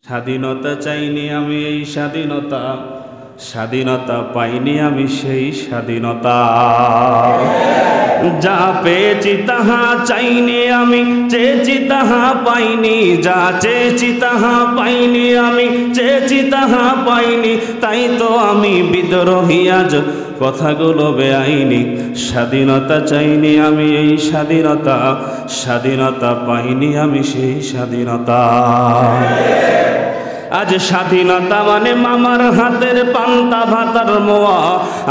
স্বাধীনতা চাইনি আমি এই স্বাধীনতা, স্বাধীনতা পাইনি আমি সেই স্বাধীনতা। যা পেয়েছি তাহা চাইনি আমি, চেয়েছি তাহা পাইনি। যা চেয়েছি তাহা পাইনি আমি, চেয়েছি তাহা পাইনি। তাই তো আমি বিদ্রোহী আজ, কথাগুলো বেআইনি। স্বাধীনতা চাইনি আমি এই স্বাধীনতা, স্বাধীনতা পাইনি আমি সেই স্বাধীনতা। আজ স্বাধীনতা মানে মামার হাতের পান্তা ভাতার মোয়া।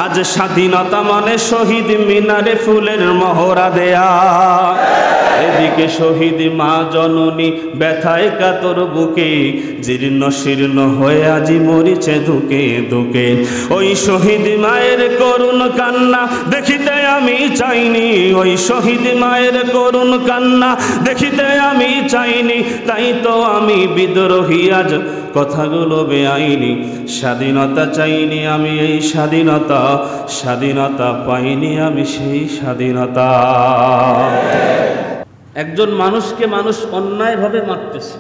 আজ স্বাধীনতা মানে শহীদ মিনারে ফুলের মহড়া দেয়া। এদিকে শহীদ মা জননী ব্যথায় কাতর বুকে, জীর্ণ শীর্ণ হয়ে আজি মরিছে দুকে দুকে। ওই শহীদ মায়ের করুণ কান্না দেখিতে আমি চাইনি, ওই শহীদ মায়ের করুণ কান্না দেখিতে আমি চাইনি। তাই তো আমি বিদ্রোহী আজ, কথাগুলো বেআইনি। স্বাধীনতা চাইনি আমি এই স্বাধীনতা, স্বাধীনতা পাইনি আমি সেই স্বাধীনতা। একজন মানুষকে মানুষ অন্যায়ভাবে মারতেছে,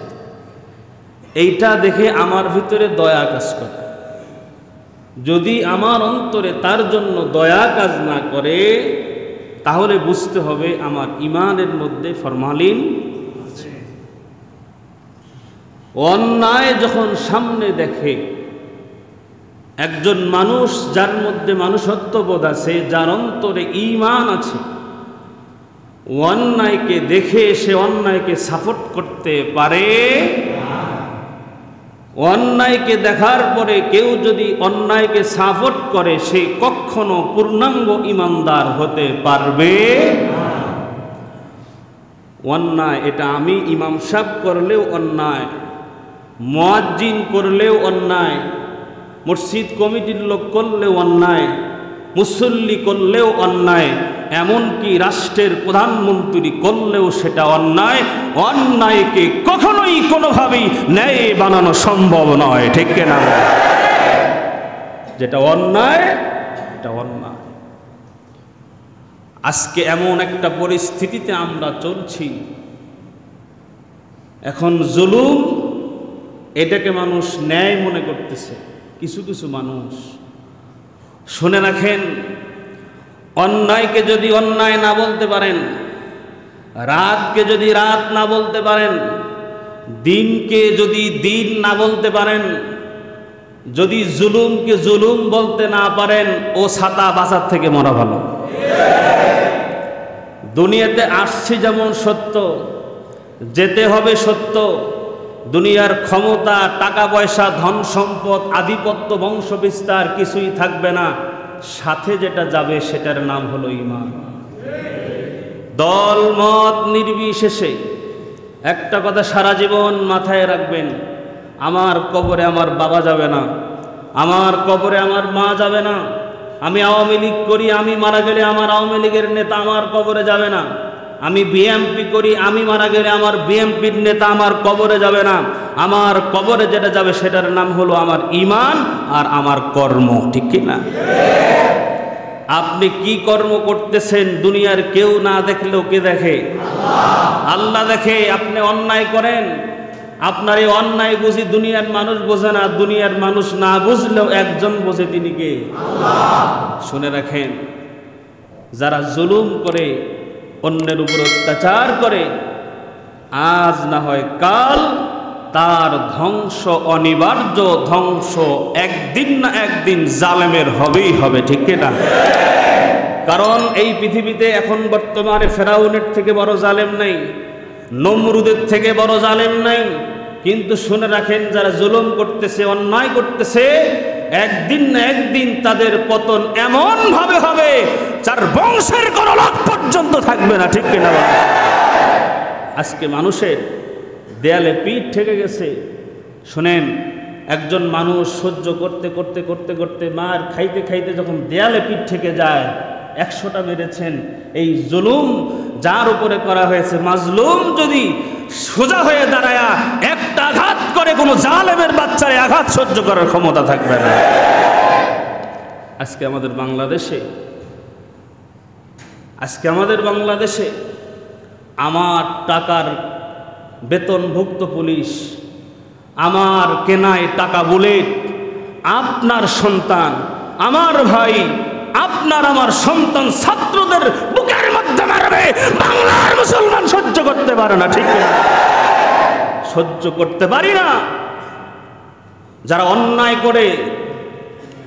এইটা দেখে আমার ভিতরে দয়া কাজ করে। যদি আমার অন্তরে তার জন্য দয়া কাজ না করে, তাহলে বুঝতে হবে আমার ঈমানের মধ্যে ফরমালিন আছে। অন্যায় যখন সামনে দেখে একজন মানুষ, যার মধ্যে মানুষত্ববোধ আছে, যার অন্তরে ঈমান আছে, অন্যায়কে দেখে সে অন্যায়কে সাপোর্ট করতে পারে। অন্যায়কে দেখার পরে কেউ যদি অন্যায়কে সাপোর্ট করে, সে কখনো পূর্ণাঙ্গ ঈমানদার হতে পারবে না। অন্যায় এটা আমি ইমাম সাহেব করলেও অন্যায়, মুয়াজ্জিন করলেও অন্যায়, মসজিদ কমিটির লোক করলেও অন্যায়, মুসল্লি করলেও অন্যায়, এমনকি রাষ্ট্রের প্রধানমন্ত্রী করলেও সেটা অন্যায়। অন্যায়কে কখনোই কোনোভাবেই ন্যায় বানানো সম্ভব নয়, ঠিক কিনা? যেটা অন্যায় এটা অন্যায়। আজকে এমন একটা পরিস্থিতিতে আমরা চলছি, এখন জুলুম এটাকে মানুষ ন্যায় মনে করতেছে। কিছু কিছু মানুষ, শুনে রাখেন, অন্যায়কে যদি অন্যায় না বলতে পারেন, রাতকে যদি রাত না বলতে পারেন, দিনকে যদি দিন না বলতে পারেন, যদি জুলুমকে জুলুম বলতে না পারেন, ও ছাতা বাজার থেকে মরা ভালো। দুনিয়াতে আসছি যেমন সত্য, যেতে হবে সত্য। দুনিয়ার ক্ষমতা, টাকা পয়সা, ধন সম্পদ, আধিপত্য, বংশ বিস্তার কিছুই থাকবে না। সাথে যেটা যাবে সেটার নাম হলো ঈমান। দল মত নির্বিশেষে একটা কথা সারা জীবন মাথায় রাখবেন, আমার কবরে আমার বাবা যাবে না, আমার কবরে আমার মা যাবে না। আমি আওয়ামী লীগ করি, আমি মারা গেলে আমার আওয়ামী লীগের নেতা আমার কবরে যাবে না। আমি বিএমপি করি, আমি মারা গেলে আমার বিএমপির নেতা আমার কবরে যাবে না। আমার কবরে যেটা যাবে সেটার নাম হলো আমার ঈমান আর আমার কর্ম, ঠিক কি না? আপনি কি কর্ম করতেছেন দুনিয়ার কেউ না দেখলেও কে দেখে? আল্লাহ দেখে। আপনি অন্যায় করেন, আপনার এই অন্যায় বুঝি দুনিয়ার মানুষ বোঝে না, দুনিয়ার মানুষ না বুঝলেও একজন বোঝে, তিনি কে? আল্লাহ। শুনে রাখেন, যারা জুলুম করে, অন্যের উপর অত্যাচার করে, আজ না হয় কাল তার ধ্বংস অনিবার্য। ধ্বংস একদিন না একদিন জালেমের হবেই হবে, ঠিক কিনা? কারণ এই পৃথিবীতে এখন বর্তমানে ফেরাউনের থেকে বড় জালেম নাই, নমরুদের থেকে বড় জালেম নাই। কিন্তু শুনে রাখেন, যারা জুলুম করতেছে, অন্যায় করতেছে, একদিন না একদিন তাদের পতন এমন ভাবে হবে, যার বংশের কোনো লোক পর্যন্ত থাকবে না, ঠিক কিনা? আজকে মানুষের দেয়ালে পিঠ ঠেকে গেছে। শুনেন, একজন মানুষ সহ্য করতে করতে করতে করতে মার খাইতে খাইতে যখন দেয়ালে পিঠ ঠেকে যায়, 100টা মেরেছেন। এই জুলুম যার উপরে করা হয়েছে, মাজলুম যদি সোজা হয়ে দাঁড়ায় একটা আঘাত করে, কোনো জালেমের বাচ্চার আঘাত সহ্য করার ক্ষমতা থাকবে না। আজকে আমাদের বাংলাদেশে আমার টাকার বেতনভুক্ত পুলিশ, আমার কেনায় টাকা বুলেট আপনার সন্তান, আমার ভাই, আপনার আমার সন্তান ছাত্রদের বুকের মধ্যে মারবে, বাংলার মুসলমান সহ্য করতে পারে না, ঠিক না? সহ্য করতে পারি না। যারা অন্যায় করে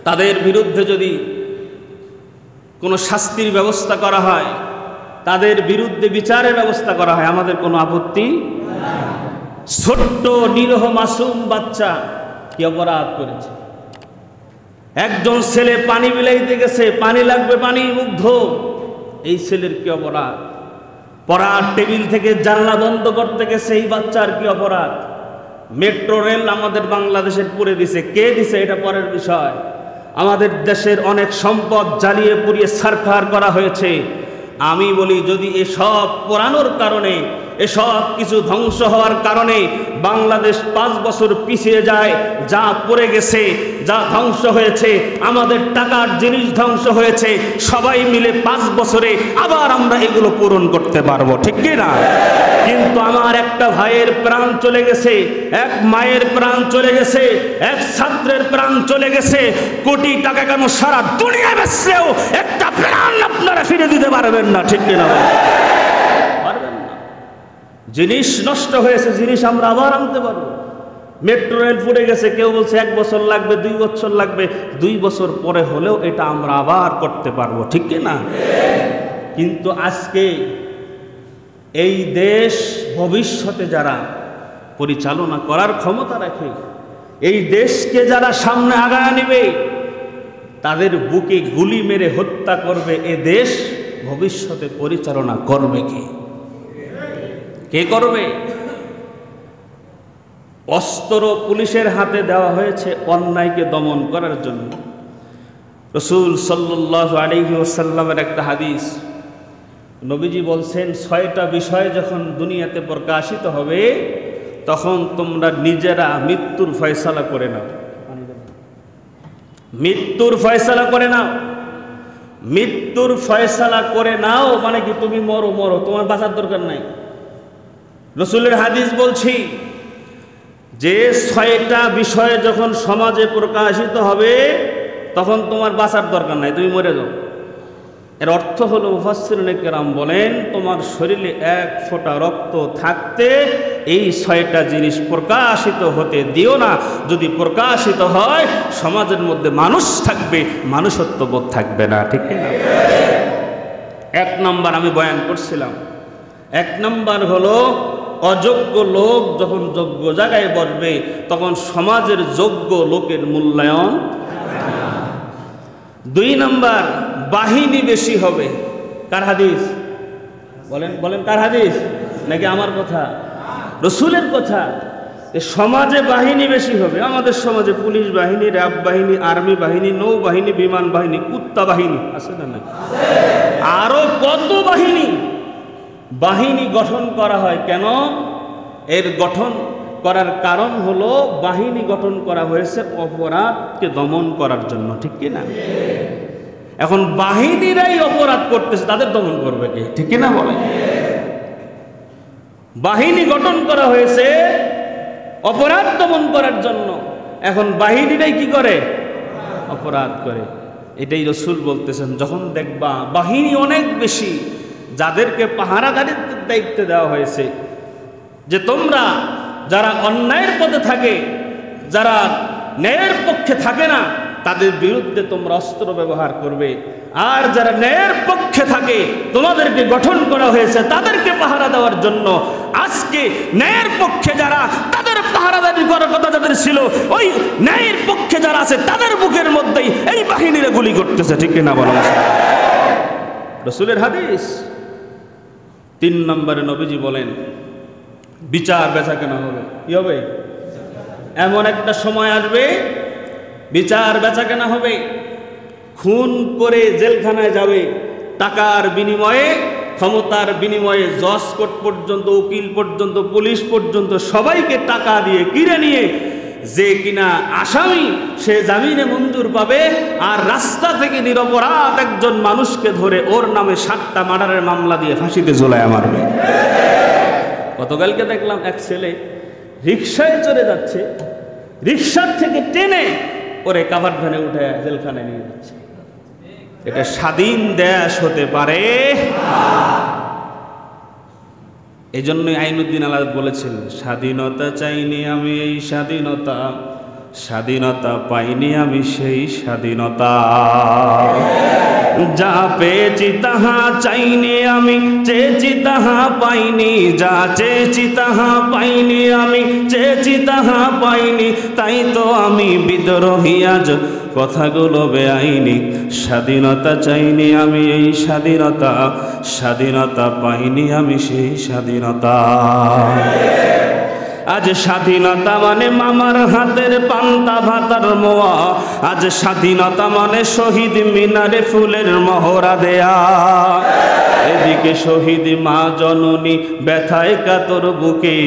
তাদের বিরুদ্ধে যদি কোনো শাস্তির ব্যবস্থা করা হয়, তাদের বিরুদ্ধে বিচারের ব্যবস্থা করা হয়, আমাদের কোনো আপত্তি। ছোট্ট নিরীহ মাসুম বাচ্চা কি অপরাধ করেছে? একজন ছেলে পানি বিলাইতে গেছে, পানি লাগবে, পানি মুগ্ধ, এই ছেলের কি অপরাধ? পড়ার টেবিল থেকে জানলা বন্ধ করতে গেছে, এই বাচ্চার কি অপরাধ? মেট্রো রেল আমাদের বাংলাদেশের পুড়ে দিছে, কে দিছে এটা পরের বিষয়। আমাদের দেশের অনেক সম্পদ জ্বালিয়ে পুড়িয়ে ছারখার করা হয়েছে। আমি বলি, যদি এসব পোড়ানোর কারণে, এসব কিছু ধ্বংস হওয়ার কারণে বাংলাদেশ 5 বছর পিছিয়ে যায়, যা পড়ে গেছে, যা ধ্বংস হয়েছে, আমাদের টাকার জিনিস ধ্বংস হয়েছে, সবাই মিলে 5 বছরে আবার আমরা এগুলো পূরণ করতে পারবো, ঠিক কি না? কিন্তু আমার একটা ভাইয়ের প্রাণ চলে গেছে, এক মায়ের প্রাণ চলে গেছে, এক ছাত্রের প্রাণ চলে গেছে, কোটি টাকা কেন সারা দুনিয়া বেচলেও একটা প্রাণ আপনারা ফিরে দিতে পারবেন না, ঠিক কি না? পারবেন না। জিনিস নষ্ট হয়েছে, জিনিস আমরা আবার আনতে পারবো। মেট্রো রেল পুড়ে গেছে, কেউ বলছে 1 বছর লাগবে, 2 বছর লাগবে, 2 বছর পরে হলেও এটা আমরা আবার করতে পারবো, ঠিক কি না? কিন্তু আজকে এই দেশ ভবিষ্যতে যারা পরিচালনা করার ক্ষমতা রাখে, এই দেশকে যারা সামনে আগায় নেবে, তাদের বুকে গুলি মেরে হত্যা করবে, এ দেশ ভবিষ্যতে পরিচালনা করবে কে? কে করবে? অস্ত্র পুলিশের হাতে দেওয়া হয়েছে অন্যায়কে দমন করার জন্য। রাসূল সাল্লাল্লাহু আলাইহি ওয়াসাল্লামের একটা হাদিস, নবীজি বলছেন, 6টা বিষয় যখন দুনিয়াতে প্রকাশিত হবে, তখন তোমরা নিজেরা মৃত্যুর ফয়সালা করে নাও। মৃত্যুর ফয়সালা করে নাও। মৃত্যুর ফয়সালা করে নাও মানে কি? তুমি মরো, মরো, তোমার বাঁচার দরকার নাই। রাসূলের হাদিস বলছি যে 6টা বিষয় যখন সমাজে প্রকাশিত হবে, তখন তোমার বাঁচার দরকার নাই, তুমি মরে যাও। এর অর্থ হলো, মুফাসসিরিনে কেরাম বলেন, তোমার শরীরে 1 ফোঁটা রক্ত থাকতে এই 6টা জিনিস প্রকাশিত হতে দিও না। যদি প্রকাশিত হয়, সমাজের মধ্যে মানুষ থাকবে, মানুষত্ববোধ থাকবে না, ঠিক না? 1 নম্বর আমি বয়ান করছিলাম, 1 নম্বর হলো, অযোগ্য লোক যখন যোগ্য জায়গায় বসবে, তখন সমাজের যোগ্য লোকের মূল্যায়ন। 2 নম্বর, বাহিনী বেশি হবে। কার হাদিস? বলেন বলেন, কার হাদিস? নাকি আমার কথা? রাসূলের কথা। সমাজে বাহিনী বেশি হবে। আমাদের সমাজে পুলিশ বাহিনী, র্যাব বাহিনী, আর্মি বাহিনী, নৌবাহিনী, বিমান বাহিনী, কুত্তা বাহিনী আছে না? নাই? আরো কত বাহিনী বাহিনী গঠন করা হয়। কেন? এর গঠন করার কারণ হলো, বাহিনী গঠন করা হয়েছে অপরাধকে দমন করার জন্য, ঠিক কি না? এখন বাহিনীরাই অপরাধ করতেছে, তাদের দমন করবে কে? ঠিক কি না? বলে, বাহিনী গঠন করা হয়েছে অপরাধ দমন করার জন্য, এখন বাহিনীরাই কি করে? অপরাধ করে। এটাই রাসূল বলতেছেন, যখন দেখবা বাহিনী অনেক বেশি, যাদেরকে পাহারাদারির দায়িত্ব দেওয়া হয়েছে, যে তোমরা যারা অন্যায়ের পথে থাকে, যারা ন্যায়ের পক্ষে থাকে না, তাদের বিরুদ্ধে তোমরা অস্ত্র ব্যবহার করবে। আর যারা ন্যায়ের পক্ষে থাকে, তোমাদেরকে গঠন করা হয়েছে তাদেরকে পাহারা দেওয়ার জন্য। আজকে ন্যায়ের পক্ষে যারা, তাদের পাহারাদারি করার কথা যাদের ছিল, ওই ন্যায়ের পক্ষে যারা আছে তাদের বুকের মধ্যেই এই বাহিনীরা গুলি করতেছে, ঠিক কিনা বলো? রাসূলের হাদিস। 3 নম্বরে নবীজি বলেন, বিচার বেচা কেনা হবে। কি হবে? এমন একটা সময় আসবে, বিচার বেচা কেনা হবে। খুন করে জেলখানায় যাবে, টাকার বিনিময়ে, ক্ষমতার বিনিময়ে, জজ কোর্ট পর্যন্ত, উকিল পর্যন্ত, পুলিশ পর্যন্ত সবাইকে টাকা দিয়ে কিনে নিয়ে যে কিনা আসামি, সে জামিনে মঞ্জুর পাবে। আর রাস্তা থেকে নিরপরাধ একজন মানুষকে ধরে ওর নামে 7টা মার্ডারের মামলা দিয়ে ফাঁসিতে ঝোলায় মারবে। গতকালকে দেখলাম এক ছেলে রিক্সায় চড়ে যাচ্ছে, রিক্সার থেকে টেনে ওরে কাভার্ড ভ্যানে উঠে জেলখানায় নিয়ে যাচ্ছে। এটা স্বাধীন দেশ হতে পারে? এই জন্যই আইনুদ্দিন আলাদ বলেছেন, স্বাধীনতা চাইনি আমি এই স্বাধীনতা, স্বাধীনতা পাইনি আমি সেই স্বাধীনতা। যা পেয়েছি তাহা চাইনি আমি, চেয়েছি তাহা পাইনি, যা চেয়েছি তাহা পাইনি আমি, চেয়েছি তাহা পাইনি, তাই তো আমি বিদ্রোহী আজ কথাগুলো বেআইনি। স্বাধীনতা চাইনি আমি এই স্বাধীনতা, স্বাধীনতা পাইনি আমি সেই স্বাধীনতা। আজ স্বাধীনতা মানে মামার হাতের পান্তা ভাতার মোয়া, আজ স্বাধীনতা মানে শহীদ মিনারে ফুলের মহড়া দেয়া। এদিকে শহীদ মা জননী ব্যথায় কাতর বুকে,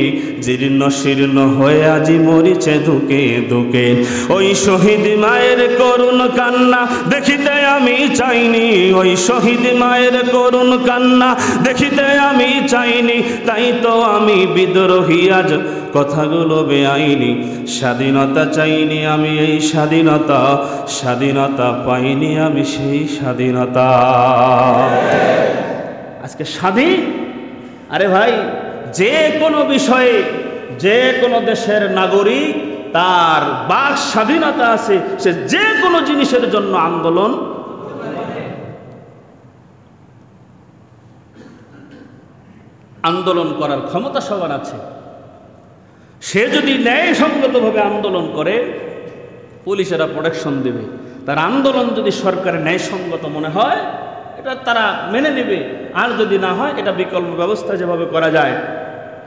জীর্ণ শীর্ণ হয়ে আজি মরিছে ধুকে ধুকে। ওই শহীদ মায়ের করুণ কান্না দেখিতে আমি চাইনি, ওই শহীদ মায়ের করুণ কান্না দেখিতে আমি চাইনি, তাই তো আমি বিদ্রোহী আজ কথাগুলো বেআইনি। স্বাধীনতা চাইনি আমি এই স্বাধীনতা, স্বাধীনতা পাইনি আমি সেই স্বাধীনতা। আজকে স্বাধীন, আরে ভাই যে কোনো বিষয়ে যে কোনো দেশের নাগরিক তার বাক স্বাধীনতা আছে, সে যে কোনো জিনিসের জন্য আন্দোলন করার ক্ষমতা সবার আছে। সে যদি ন্যায়সঙ্গতভাবে আন্দোলন করে পুলিশেরা প্রোটেকশন দেবে, তার আন্দোলন যদি সরকারের ন্যায়সঙ্গত মনে হয় এটা তারা মেনে নেবে, আর যদি না হয় এটা বিকল্প ব্যবস্থা যেভাবে করা যায়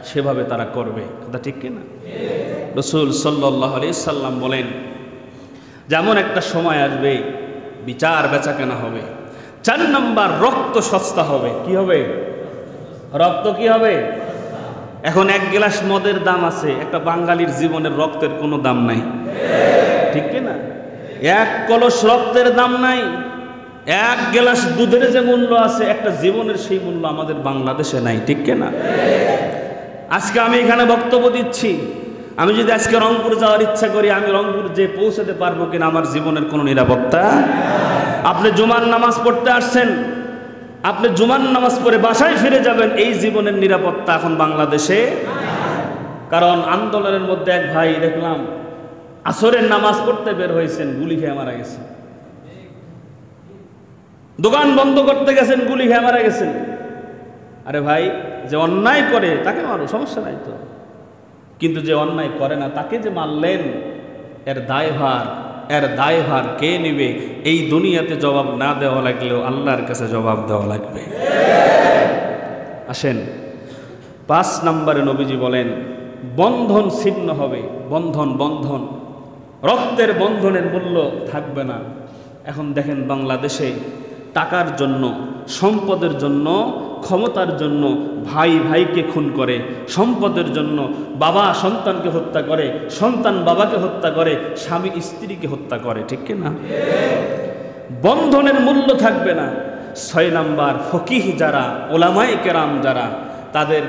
সেভাবে তারা করবে। কথা ঠিক কিনা? রাসূল সাল্লাল্লাহু আলাইহি সাল্লাম বলেন, যেমন একটা সময় আসবে বিচার বেচাকেনা হবে, 4 নাম্বার রক্ত সস্তা হবে। কি হবে? রক্ত কি হবে? এখন 1 গ্লাস মদের দাম আছে, একটা বাঙালির জীবনের রক্তের কোনো দাম নাই, ঠিক কিনা? 1 কলস রক্তের দাম নাই, 1 গ্লাস দুধের যে মূল্য আছে একটা জীবনের সেই মূল্য আমাদের বাংলাদেশে নাই, ঠিক কিনা? আজকে আমি এখানে বক্তব্য দিচ্ছি, আমি যদি আজকে রংপুর যাওয়ার ইচ্ছা করি, আমি রংপুর যে পৌঁছাতে পারবো কিনা আমার জীবনের কোনো নিরাপত্তা। আপনি জুমার নামাজ পড়তে আসছেন, আপনি জুমার নামাজ পড়ে বাসায় ফিরে যাবেন, এই জীবনের নিরাপত্তা এখন বাংলাদেশে। কারণ আন্দোলনের মধ্যে এক ভাই দেখলাম আসরের নামাজ পড়তে বের হয়েছেন, গুলি খেয়ে মারা গেছেন। দোকান বন্ধ করতে গেছেন, গুলি খেয়ে মারা গেছেন। আরে ভাই, যে অন্যায় করে তাকে মারো, সমস্যা নাই তো, কিন্তু যে অন্যায় করে না তাকে যে মারলেন, এর দায়ভার কে নেবে? এই দুনিয়াতে জবাব না দেওয়া লাগলেও আল্লাহর কাছে জবাব দেওয়া লাগবে। আসেন 5 নম্বরে নবীজি বলেন বন্ধন ছিন্ন হবে। বন্ধন রক্তের বন্ধনের মূল্য থাকবে না। এখন দেখেন বাংলাদেশে টাকার জন্য, সম্পদের জন্য, ক্ষমতার জন্য ভাই ভাইকে খুন করে, সম্পদের জন্য বাবা সন্তানকে হত্যা করে, সন্তান বাবাকে হত্যা করে, স্বামী স্ত্রীকে হত্যা করে, ঠিক কিনা? বন্ধনের মূল্য থাকবে না। 6 নাম্বার, ফকিহ যারা, ওলামায়ে কেরাম যারা, তাদের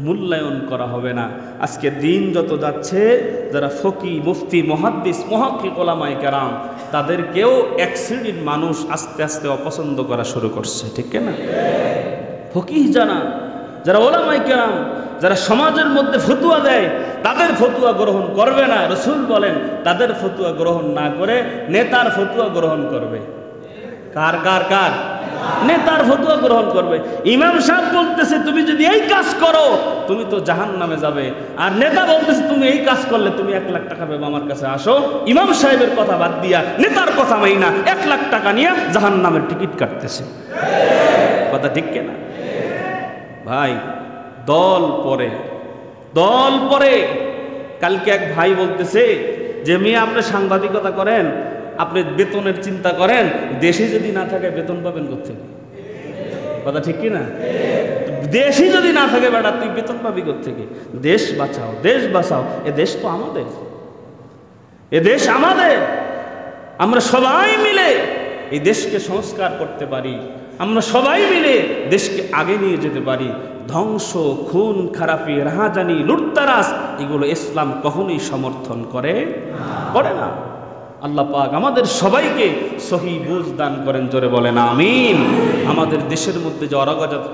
মূল্যায়ন করা হবে না। আজকে দিন যত যাচ্ছে, যারা ফকি, মুফতি, মুহাদ্দিস, মুহাক্কিক, ওলামায়ে কেরাম, তাদেরকেও এক শ্রেণীর মানুষ আস্তে আস্তে অপছন্দ করা শুরু করছে, ঠিক কিনা? ফকিহ যারা ওলামায়ে কেরাম, যারা সমাজের মধ্যে ফতুয়া দেয়, তাদের ফতুয়া গ্রহণ করবে না। রাসূল বলেন তাদের ফতুয়া গ্রহণ না করে নেতার ফতুয়া গ্রহণ করবে। কার? নেতার ফতুয়া গ্রহণ করবে। ইমাম সাহেব বলতেছে তুমি যদি এই কাজ করো তুমি তো জাহান্নামে যাবে, আর নেতা বলতেছে তুমি এই কাজ করলে তুমি 1 লাখ টাকা পাবে, আমার কাছে আসো। ইমাম সাহেবের কথা বাদ দিয়া নেতার কথা মাইনা 1 লাখ টাকা নিয়ে জাহান্নামের টিকিট কাটতেছে। কথা ঠিক কিনা ভাই? দল পরে কালকে এক ভাই বলতেছে যে মিয়া আপনি সাংবাদিকতা করেন, আপনি বেতনের চিন্তা করেন, দেশে যদি না থাকে বেতন পাবেন কোত্থেকে? কথা ঠিক কিনা? দেশই যদি না থাকে বেটা তুই বেতন পাবি কোত্থেকে? দেশ বাঁচাও। এ দেশ তো আমাদের, আমরা সবাই মিলে এই দেশকে সংস্কার করতে পারি, আমরা সবাই মিলে দেশকে আগে নিয়ে যেতে পারি। ধ্বংস, খুন খারাপি, রাহাজানি, লুটতারাস এগুলো ইসলাম কখনোই সমর্থন করে না। আল্লাহ পাক আমাদের সবাইকে সহি বুঝ দান করেন, জোরে বলেন আমিন। আমাদের দেশের মধ্যে যে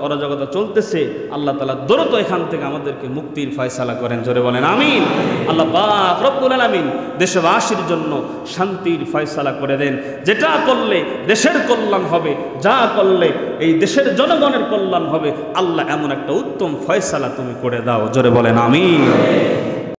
অরাজকতা চলতেছে, আল্লাহ তাআলা দ্রুত এখান থেকে আমাদেরকে মুক্তির ফয়সালা করেন, জোরে বলেন আমিন। আল্লাহ পাক রব্বুল আলামিন দেশবাসীর জন্য শান্তির ফয়সালা করে দেন। যেটা করলে দেশের কল্যাণ হবে, যা করলে এই দেশের জনগণের কল্যাণ হবে, আল্লাহ এমন একটা উত্তম ফয়সালা তুমি করে দাও, জোরে বলেন আমিন।